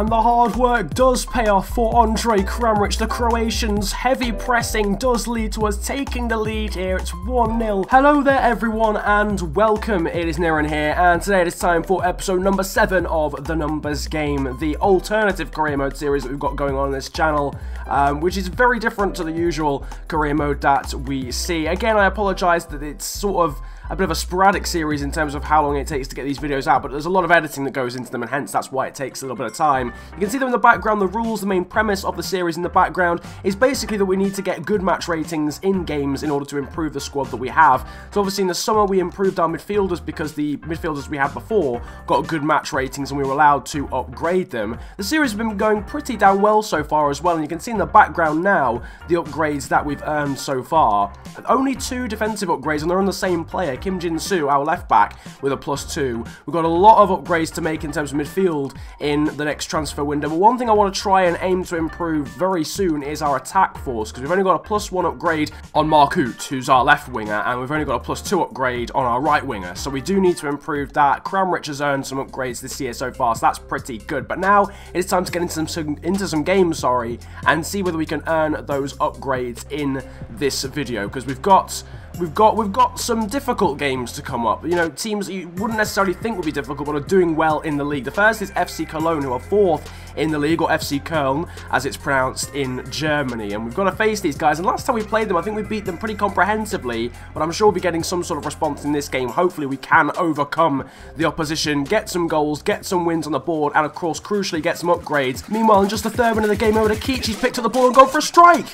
And the hard work does pay off for Andre Kramaric. The Croatians' heavy pressing does lead to us taking the lead here. It's 1-0. Hello there everyone and welcome. It is Niran here and today it is time for episode number 7 of The Numbers Game, the alternative career mode series that we've got going on this channel, which is very different to the usual career mode that we see. Again, I apologise that it's sort of a bit of a sporadic series in terms of how long it takes to get these videos out, but there's a lot of editing that goes into them and hence that's why it takes a little bit of time. You can see them in the background. The rules, the main premise of the series in the background is basically that we need to get good match ratings in games in order to improve the squad that we have. So obviously in the summer we improved our midfielders because the midfielders we had before got good match ratings and we were allowed to upgrade them. The series has been going pretty damn well so far as well, and you can see in the background now the upgrades that we've earned so far. Only 2 defensive upgrades and they're on the same player, Kim Jin-soo, our left back, with a +2. We've got a lot of upgrades to make in terms of midfield in the next transfer window, but one thing I want to try and aim to improve very soon is our attack force, because we've only got a +1 upgrade on Mark Hoot, who's our left winger, and we've only got a +2 upgrade on our right winger, so we do need to improve that. Kramaric has earned some upgrades this year so far, so that's pretty good, but now it's time to get into some games, and see whether we can earn those upgrades in this video, because we've got some difficult games to come up. You know, teams that you wouldn't necessarily think would be difficult, but are doing well in the league. The first is FC Cologne, who are 4th in the league, or FC Köln, as it's pronounced in Germany. And we've got to face these guys. And last time we played them, I think we beat them pretty comprehensively, but I'm sure we'll be getting some sort of response in this game. Hopefully we can overcome the opposition, get some goals, get some wins on the board, and of course, crucially, get some upgrades. Meanwhile, in just the 3rd minute of the game, over to Kichi's picked up the ball and gone for a strike!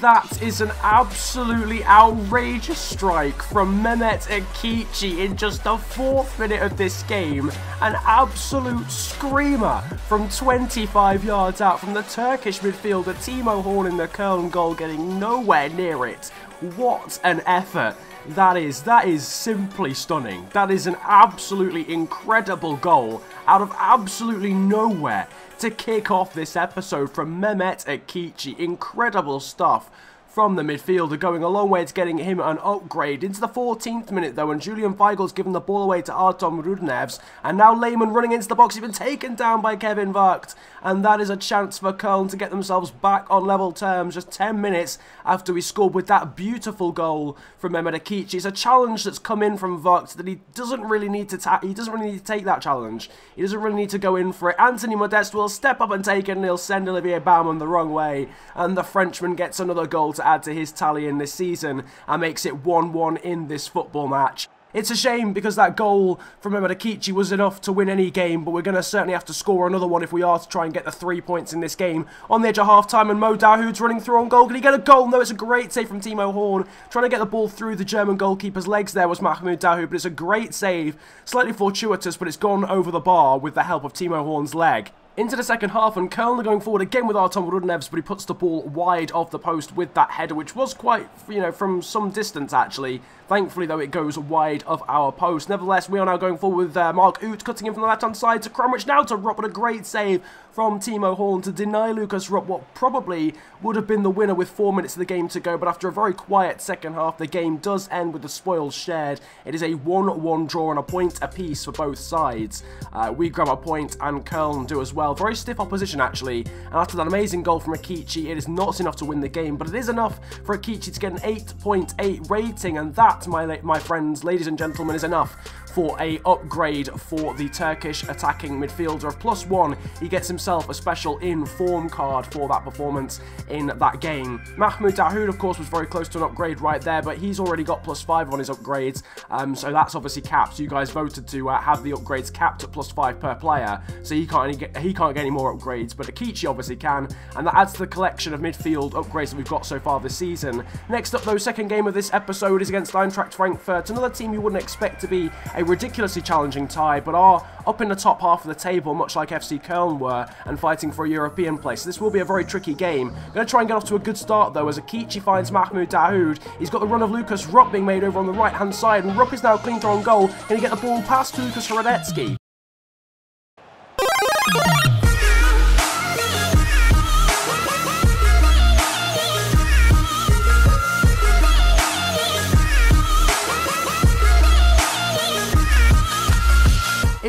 That is an absolutely outrageous strike from Mehmet Akici in just the 4th minute of this game. An absolute screamer from 25 yards out from the Turkish midfielder Timo Horn in the Köln goal, getting nowhere near it. What an effort. That is simply stunning. That is an absolutely incredible goal out of absolutely nowhere to kick off this episode from Mehmet Akici. Incredible stuff from the midfielder, going a long way to getting him an upgrade. Into the 14th minute though, and Julian Weigel's given the ball away to Artem Rudnevs, and now Lehmann running into the box. He's been taken down by Kevin Vogt, and that is a chance for Köln to get themselves back on level terms just 10 minutes after we scored with that beautiful goal from Mehmet Akici. It's a challenge that's come in from Vogt that he doesn't really need to take that challenge. He doesn't really need to go in for it. Anthony Modeste will step up and take it, and he'll send Olivier Baumann the wrong way, and the Frenchman gets another goal to add to his tally in this season and makes it 1-1 in this football match. It's a shame because that goal from Mehmet Akici was enough to win any game, but we're going to certainly have to score another one if we are to try and get the 3 points in this game. On the edge of half-time, and Mo Dahoud's running through on goal. Can he get a goal? No, it's a great save from Timo Horn. Trying to get the ball through the German goalkeeper's legs there was Mahmoud Dahoud, but it's a great save. Slightly fortuitous, but it's gone over the bar with the help of Timo Horn's leg. Into the second half, and Köln are going forward again with Artem Rudnevs, but he puts the ball wide off the post with that header, which was quite, you know, from some distance actually. Thankfully, though, it goes wide of our post. Nevertheless, we are now going forward with Mark Hoot cutting in from the left-hand side to Kramaric, now to Rupp, but a great save from Timo Horn to deny Lucas Rupp what probably would have been the winner with 4 minutes of the game to go. But after a very quiet second half, the game does end with the spoils shared. It is a 1-1 draw and a point apiece for both sides. We grab a point and Köln do as well. Very stiff opposition, actually. And after that amazing goal from Akici, it is not enough to win the game, but it is enough for Akici to get an 8.8 rating, and that, my friends, ladies and gentlemen, is enough for a upgrade for the Turkish attacking midfielder of +1. He gets himself a special in-form card for that performance in that game. Mahmoud Dahoud, of course, was very close to an upgrade right there, but he's already got +5 on his upgrades, so that's obviously capped. You guys voted to have the upgrades capped at +5 per player, so he can't get any more upgrades, but Akici obviously can, and that adds to the collection of midfield upgrades that we've got so far this season. Next up, though, second game of this episode is against Eintracht Frankfurt, another team you wouldn't expect to be a ridiculously challenging tie, but are up in the top half of the table, much like FC Köln were, and fighting for a European place. This will be a very tricky game. Going to try and get off to a good start, though, as Akici finds Mahmoud Dahoud. He's got the run of Lucas Rupp being made over on the right-hand side, and Rupp is now clean through on goal. Can he get the ball past Lucas Hradecki?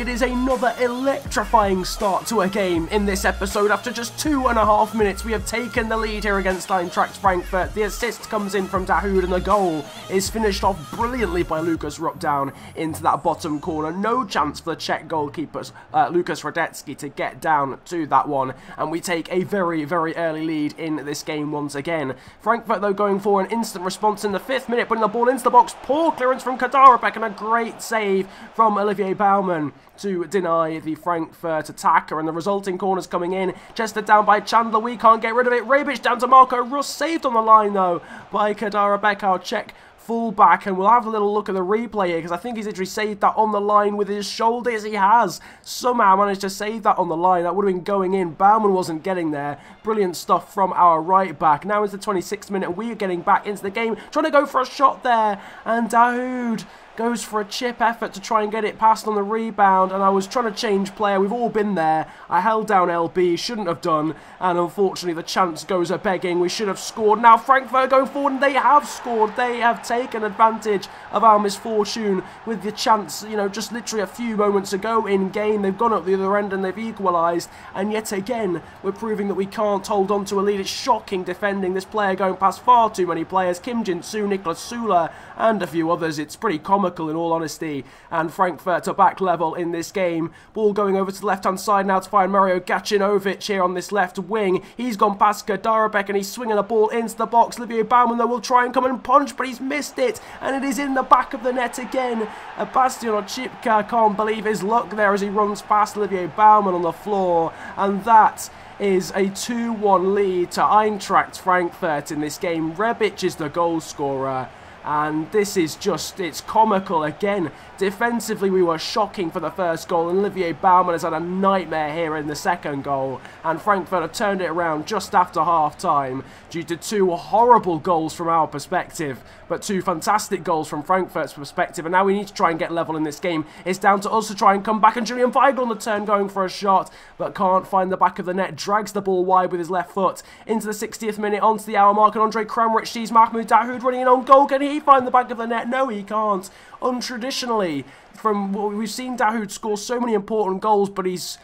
it is another electrifying start to a game in this episode. After just 2.5 minutes, we have taken the lead here against Eintracht Frankfurt. The assist comes in from Dahoud, and the goal is finished off brilliantly by Lucas Ruckdown into that bottom corner. No chance for the Czech goalkeeper, Lucas Radetzky, to get down to that one, and we take a very, very early lead in this game once again. Frankfurt, though, going for an instant response in the 5th minute, putting the ball into the box. Poor clearance from Skarbäck, and a great save from Olivier Baumann to deny the Frankfurt attacker, and the resulting corners coming in. Chested down by Chandler, we can't get rid of it. Rebic down to Marco Rus, saved on the line though by Skarbäck, our Czech fullback, and we'll have a little look at the replay here because I think he's actually saved that on the line with his shoulders. He has somehow managed to save that on the line. That would have been going in. Baumann wasn't getting there. Brilliant stuff from our right back. Now it's the 26th minute, and we are getting back into the game, trying to go for a shot there, and Dahoud goes for a chip effort to try and get it past on the rebound, and I was trying to change player. We've all been there. I held down LB, shouldn't have done, and unfortunately the chance goes a-begging. We should have scored. Now Frankfurt going forward, and they have scored. They have taken advantage of our misfortune with the chance, you know, just literally a few moments ago in game. They've gone up the other end and they've equalised, and yet again we're proving that we can't hold on to a lead. It's shocking defending. This player going past far too many players. Kim Jin-soo, Niklas Sula, and a few others. It's pretty common in all honesty, and Frankfurt are back level in this game. Ball going over to the left hand side now to find Mario Gacinovic here on this left wing. He's gone past Skarbäck and he's swinging the ball into the box. Olivier Baumann though will try and come and punch, but he's missed it, and it is in the back of the net again. Bastian Ochipka can't believe his luck there as he runs past Olivier Baumann on the floor, and that is a 2-1 lead to Eintracht Frankfurt in this game. Rebic is the goal scorer. And this is just, it's comical again. Defensively, we were shocking for the first goal, and Olivier Baumann has had a nightmare here in the second goal. And Frankfurt have turned it around just after half-time due to 2 horrible goals from our perspective, but 2 fantastic goals from Frankfurt's perspective. And now we need to try and get level in this game. It's down to us to try and come back, and Julian Weigl on the turn going for a shot, but can't find the back of the net. Drags the ball wide with his left foot into the 60th minute, onto the hour mark, and Andre Kramrich sees Mahmoud Dahoud running in on goal. Can he find the back of the net? No, he can't. Untraditionally, from what we've seen Dahoud score so many important goals, but he's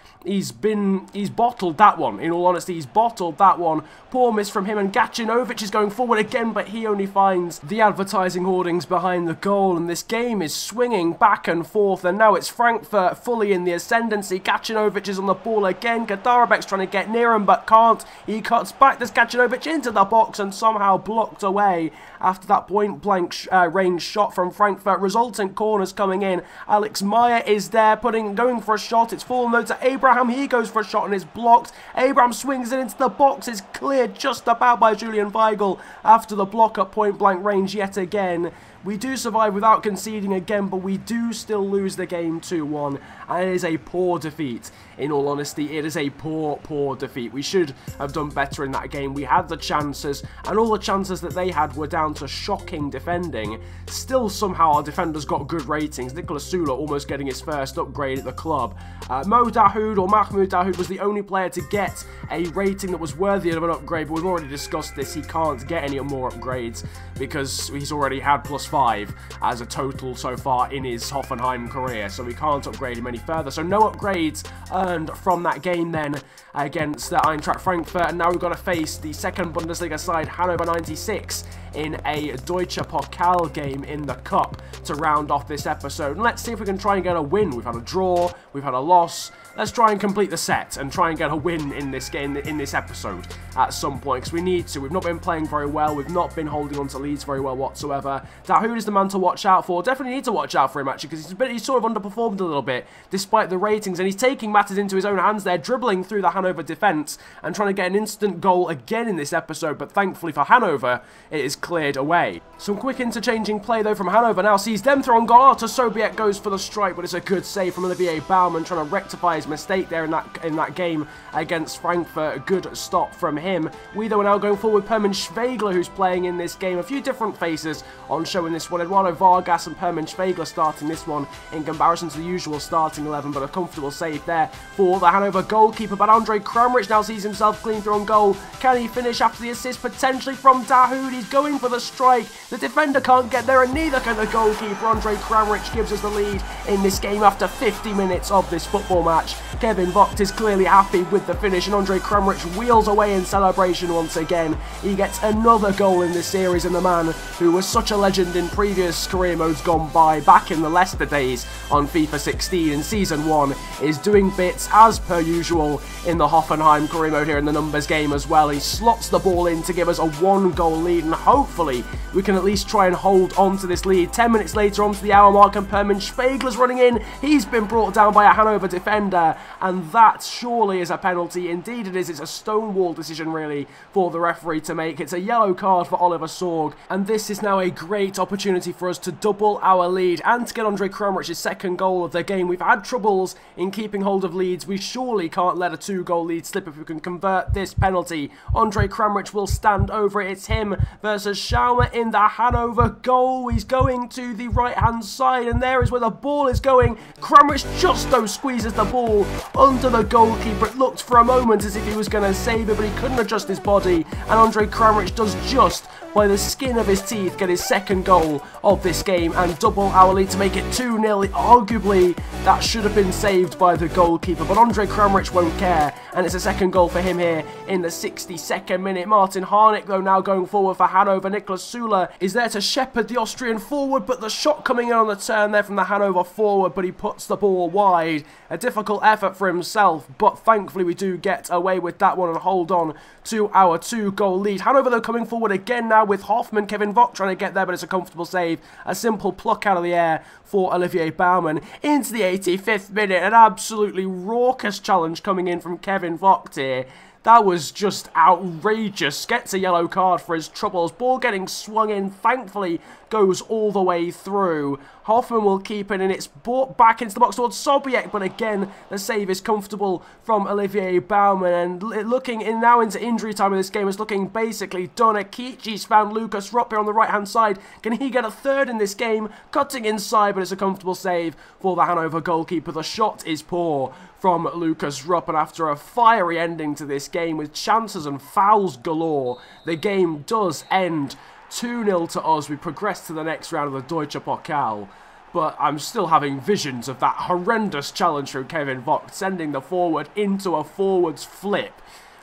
bottled that one. In all honesty, he's bottled that one. Poor miss from him, and Gacinovic is going forward again, but he only finds the advertising hoardings behind the goal, and this game is swinging back and forth, and now it's Frankfurt fully in the ascendancy. Gacinovic is on the ball again. Skarbäck's trying to get near him, but can't. He cuts back. There's Gacinovic into the box and somehow blocked away after that point-blank range shot from Frankfurt. Resultant corners coming in. Alex Meyer is there, going for a shot. It's fallen though to Abraham. He goes for a shot and is blocked. Abraham swings it into the box. It's cleared just about by Julian Weigl after the block at point-blank range yet again. We do survive without conceding again, but we do still lose the game 2-1, and it is a poor defeat. In all honesty, it is a poor defeat. We should have done better in that game. We had the chances, and all the chances that they had were down to shocking defending. Still, somehow, our defenders got good ratings. Niklas Sula almost getting his first upgrade at the club. Mahmoud Dahoud was the only player to get a rating that was worthy of an upgrade, but we've already discussed this. He can't get any more upgrades because he's already had +5 as a total so far in his Hoffenheim career, so we can't upgrade him any further. So no upgrades earned from that game then against Eintracht Frankfurt, and now we've got to face the second Bundesliga side, Hannover 96, in a Deutsche Pokal game in the Cup to round off this episode. And let's see if we can try and get a win. We've had a draw, we've had a loss. Let's try and complete the set and try and get a win in this game, in this episode at some point, because we need to. We've not been playing very well. We've not been holding on to leads very well whatsoever. Dahoud is the man to watch out for. Definitely need to watch out for him, actually, because he's sort of underperformed a little bit despite the ratings, and he's taking matters into his own hands there, dribbling through the Hannover defence and trying to get an instant goal again in this episode, but thankfully for Hannover, it is cleared away. Some quick interchanging play, though, from Hannover. Now sees them throw on goal. To Sobiek goes for the strike, but it's a good save from Olivier Baumann, trying to rectify his mistake there in that game against Frankfurt. A good stop from him. We, though, are now going forward with Permin Schwegler, who's playing in this game. A few different faces on show in this one. Eduardo Vargas and Permin Schwegler starting this one in comparison to the usual starting 11, but a comfortable save there for the Hannover goalkeeper. But Andre Kramrich now sees himself clean through on goal. Can he finish after the assist potentially from Dahoud? He's going going for the strike. The defender can't get there, and neither can the goalkeeper. Andre Kramaric gives us the lead in this game after 50 minutes of this football match. Kevin Vogt is clearly happy with the finish, and Andre Kramaric wheels away in celebration once again. He gets another goal in this series, and the man who was such a legend in previous career modes gone by, back in the Leicester days on FIFA 16 in Season 1, is doing bits as per usual in the Hoffenheim career mode here in the numbers game as well. He slots the ball in to give us a 1-goal lead, and hopefully we can at least try and hold on to this lead. 10 minutes later, onto the hour mark, and Permin Spegler's running in. He's been brought down by a Hannover defender, and that surely is a penalty. Indeed it is. It's a stonewall decision really for the referee to make. It's a yellow card for Oliver Sorg, and this is now a great opportunity for us to double our lead and to get Andre Kramaric's second goal of the game. We've had troubles in keeping hold of leads. We surely can't let a 2-goal lead slip if we can convert this penalty. Andre Kramaric will stand over it. It's him versus Schaumer in the Hannover goal. He's going to the right-hand side, and there is where the ball is going. Kramaric just though squeezes the ball under the goalkeeper. It looked for a moment as if he was going to save it, but he couldn't adjust his body, and Andre Kramaric does just by the skin of his teeth get his second goal of this game and double our lead to make it 2-0. Arguably that should have been saved by the goalkeeper, but Andre Kramaric won't care, and it's a second goal for him here in the 62nd minute. Martin Harnik though now going forward for Hannover. Niklas Süle is there to shepherd the Austrian forward, but the shot coming in on the turn there from the Hannover forward, but he puts the ball wide. A difficult effort for himself, but thankfully we do get away with that one and hold on to our 2-goal lead. Hannover though coming forward again now with Hoffman. Kevin Vogt trying to get there, but it's a comfortable save. A simple pluck out of the air for Olivier Baumann. Into the 85th minute, an absolutely raucous challenge coming in from Kevin Vogt here. That was just outrageous. Gets a yellow card for his troubles. Ball getting swung in, thankfully goes all the way through. Hoffman will keep it, and it's brought back into the box towards Sobiek, but again the save is comfortable from Olivier Baumann, and looking in now into injury time in this game is looking basically done. Akichi's found Lucas Rupp here on the right hand side. Can he get a third in this game? Cutting inside, but it's a comfortable save for the Hannover goalkeeper. The shot is poor from Lucas Rupp, and after a fiery ending to this game with chances and fouls galore, the game does end 2-0 to us. We progress to the next round of the Deutsche Pokal, but I'm still having visions of that horrendous challenge from Kevin Vogt. Sending the forward into a forwards flip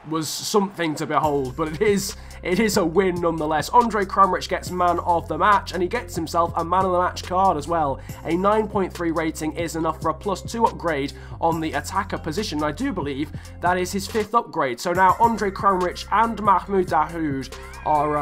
was something to behold, but it is a win nonetheless. Andre Kramaric gets man of the match, and he gets himself a man of the match card as well. A 9.3 rating is enough for a +2 upgrade on the attacker position. I do believe that is his 5th upgrade. So now Andre Kramaric and Mahmoud Dahoud are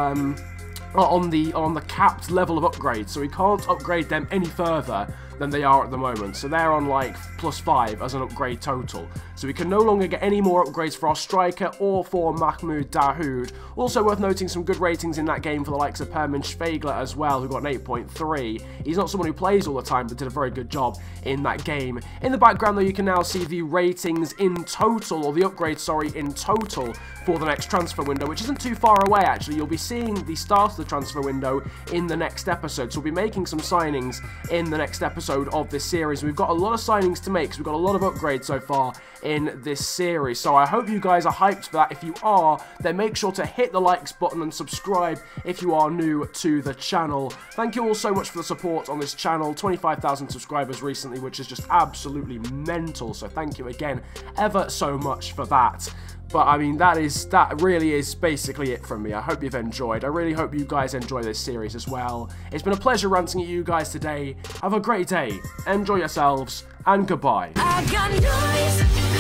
on the capped level of upgrade, so we can't upgrade them any further than they are at the moment. So they're on like +5 as an upgrade total. So we can no longer get any more upgrades for our striker or for Mahmoud Dahoud. Also worth noting some good ratings in that game for the likes of Permin Spegler as well, who got an 8.3. He's not someone who plays all the time, but did a very good job in that game. In the background though, you can now see the ratings in total, or the upgrades, sorry, in total for the next transfer window, which isn't too far away actually. You'll be seeing the start of the transfer window in the next episode, so we'll be making some signings in the next episode of this series. We've got a lot of signings to make, so we've got a lot of upgrades so far in this series, so I hope you guys are hyped for that. If you are, then make sure to hit the likes button and subscribe if you are new to the channel. Thank you all so much for the support on this channel. 25,000 subscribers recently, which is just absolutely mental, so thank you again ever so much for that. But I mean, that really is basically it from me. I hope you've enjoyed. I really hope you guys enjoy this series as well. It's been a pleasure ranting at you guys today. Have a great day, enjoy yourselves, and goodbye. I got noise.